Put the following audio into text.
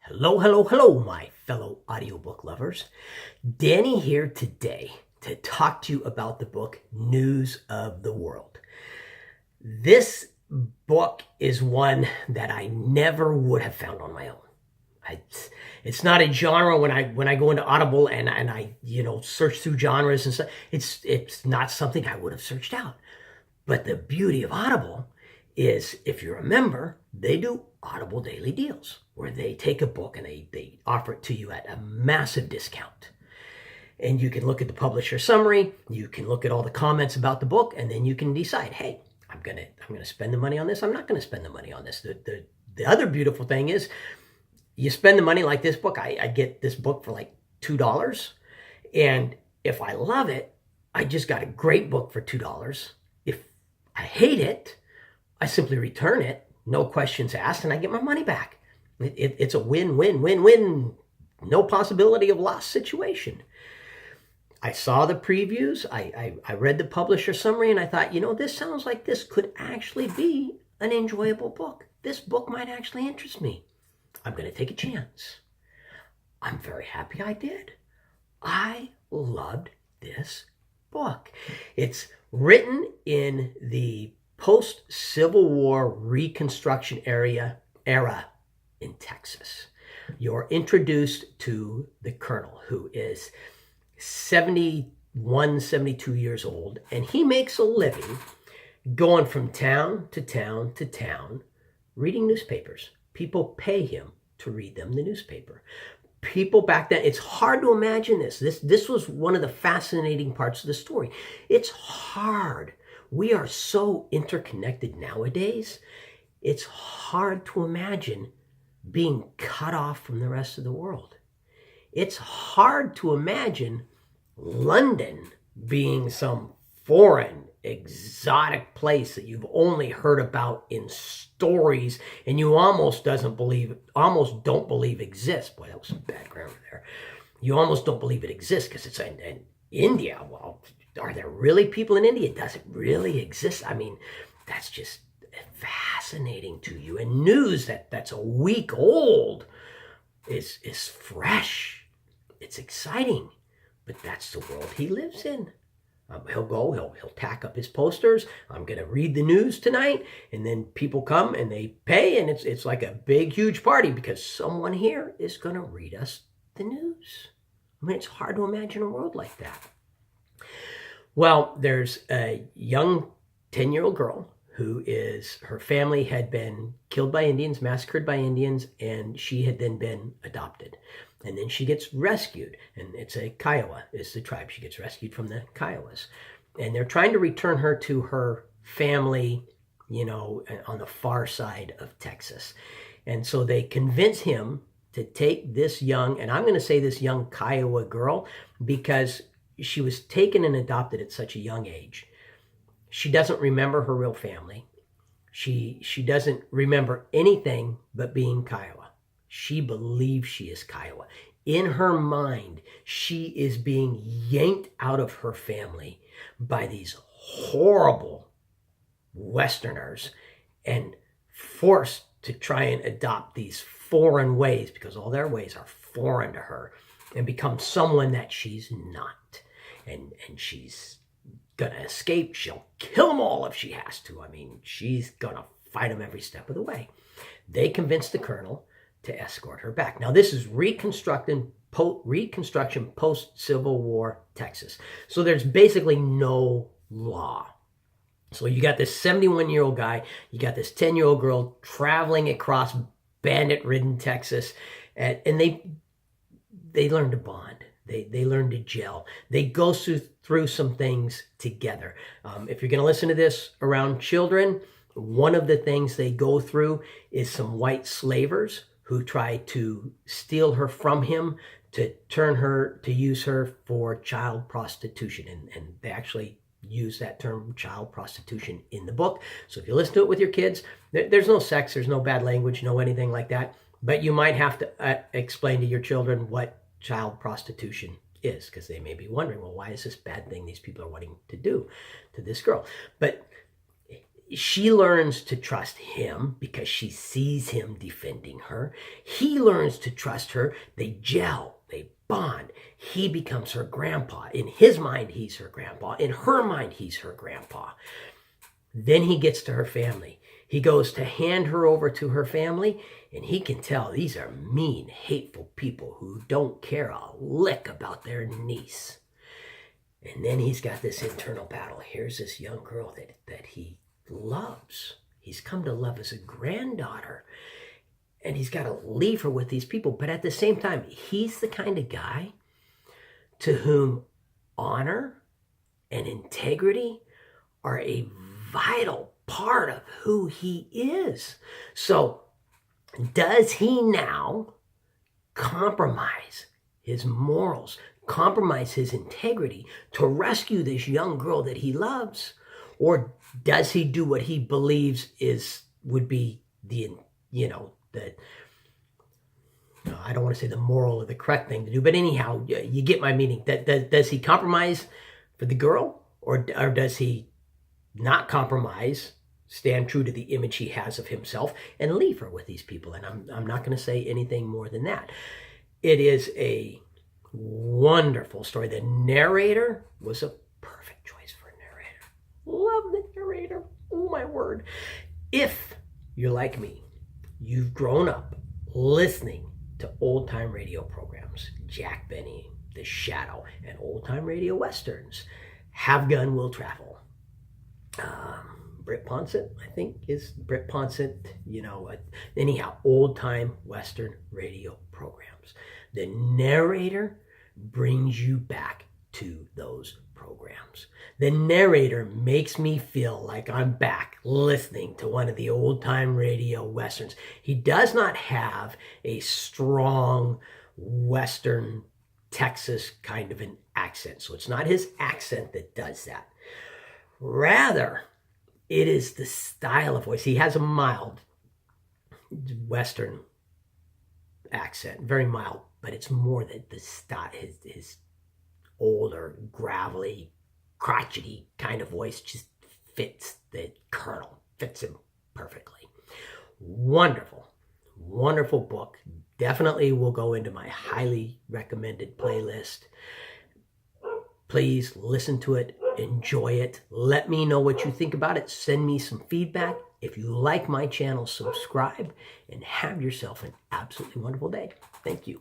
Hello, hello, hello, my fellow audiobook lovers. Danny here today to talk to you about the book News of the World. This book is one that I never would have found on my own. It's not a genre when I go into Audible and I search through genres and stuff. It's not something I would have searched out. But the beauty of Audible is, if you're a member, they do Audible daily deals where they take a book and they offer it to you at a massive discount. And you can look at the publisher summary, you can look at all the comments about the book, and then you can decide, hey, I'm gonna spend the money on this, I'm not gonna spend the money on this. The other beautiful thing is you spend the money like this book. I get this book for like $2. And if I love it, I just got a great book for $2. If I hate it, I simply return it, no questions asked, and I get my money back. It's a win-win-win-win, no possibility of loss situation. I saw the previews, I read the publisher summary, and I thought, this sounds like this could actually be an enjoyable book. This book might actually interest me. I'm going to take a chance. I'm very happy I did. I loved this book. It's written in the post-Civil War Reconstruction era in Texas. You're introduced to the colonel, who is 71, 72 years old, and he makes a living going from town to town to town, reading newspapers. People pay him to read them the newspaper. People back then, it's hard to imagine this. This was one of the fascinating parts of the story. It's hard. We are so interconnected nowadays. It's hard to imagine being cut off from the rest of the world. It's hard to imagine London being some foreign, exotic place that you've only heard about in stories and you almost don't believe exists. Boy, that was some bad grammar there. You almost don't believe it exists because it's in India. Well, are there really people in India? Does it really exist? I mean, that's just fascinating to you. And news that's a week old is fresh. It's exciting. But that's the world he lives in. He'll tack up his posters. I'm going to read the news tonight. And then people come and they pay. And it's like a big, huge party because someone here is going to read us the news. I mean, it's hard to imagine a world like that. Well, there's a young 10-year-old girl her family had been killed by Indians, massacred by Indians, and she had then been adopted. And then she gets rescued, and it's a Kiowa is the tribe. She gets rescued from the Kiowas. And they're trying to return her to her family, on the far side of Texas. And so they convince him to take this young, and I'm going to say this young Kiowa girl, because she was taken and adopted at such a young age. She doesn't remember her real family. She doesn't remember anything but being Kiowa. She believes she is Kiowa. In her mind, she is being yanked out of her family by these horrible Westerners and forced to try and adopt these foreign ways, because all their ways are foreign to her, and become someone that she's not. And she's gonna escape. She'll kill them all if she has to. I mean, she's gonna fight them every step of the way. They convince the colonel to escort her back. Now, this is reconstruction post-Civil War Texas. So there's basically no law. So you got this 71-year-old guy, you got this 10-year-old girl traveling across bandit-ridden Texas, and they learn to bond. They learn to gel. They go through some things together. If you're going to listen to this around children, one of the things they go through is some white slavers who try to steal her from him, to use her for child prostitution. And they actually use that term, child prostitution, in the book. So if you listen to it with your kids, there's no sex, there's no bad language, no anything like that. But you might have to explain to your children what child prostitution is, because they may be wondering, well, why is this bad thing these people are wanting to do to this girl? But she learns to trust him because she sees him defending her. He learns to trust her. They gel, they bond. He becomes her grandpa. In his mind, he's her grandpa. In her mind, he's her grandpa. Then he gets to her family. He goes to hand her over to her family, and he can tell these are mean, hateful people who don't care a lick about their niece. And then he's got this internal battle. Here's this young girl that he loves. He's come to love as a granddaughter. And he's got to leave her with these people. But at the same time, he's the kind of guy to whom honor and integrity are a vital part of who he is. So does he now compromise his morals, compromise his integrity to rescue this young girl that he loves? Or does he do what he believes would be I don't want to say the moral or the correct thing to do, but anyhow, you get my meaning. Does he compromise for the girl, or does he not compromise, stand true to the image he has of himself, and leave her with these people? And I'm not going to say anything more than that. It is a wonderful story. The narrator was a perfect choice for a narrator. Love the narrator. Oh, my word. If you're like me, you've grown up listening to old-time radio programs, Jack Benny, The Shadow, and old-time radio westerns, Have Gun Will Travel. Britt Ponsett, I think, is Britt Ponsett, anyhow, old-time western radio programs. The narrator brings you back to those programs. The narrator makes me feel like I'm back listening to one of the old-time radio westerns. He does not have a strong western Texas kind of an accent. So it's not his accent that does that. Rather, it is the style of voice. He has a mild western accent, very mild, but it's more that the style, his older, gravelly, crotchety kind of voice just fits the kernel, fits him perfectly. Wonderful, wonderful book. Definitely will go into my highly recommended playlist. Please listen to it, enjoy it. Let me know what you think about it. Send me some feedback. If you like my channel, subscribe, and have yourself an absolutely wonderful day. Thank you.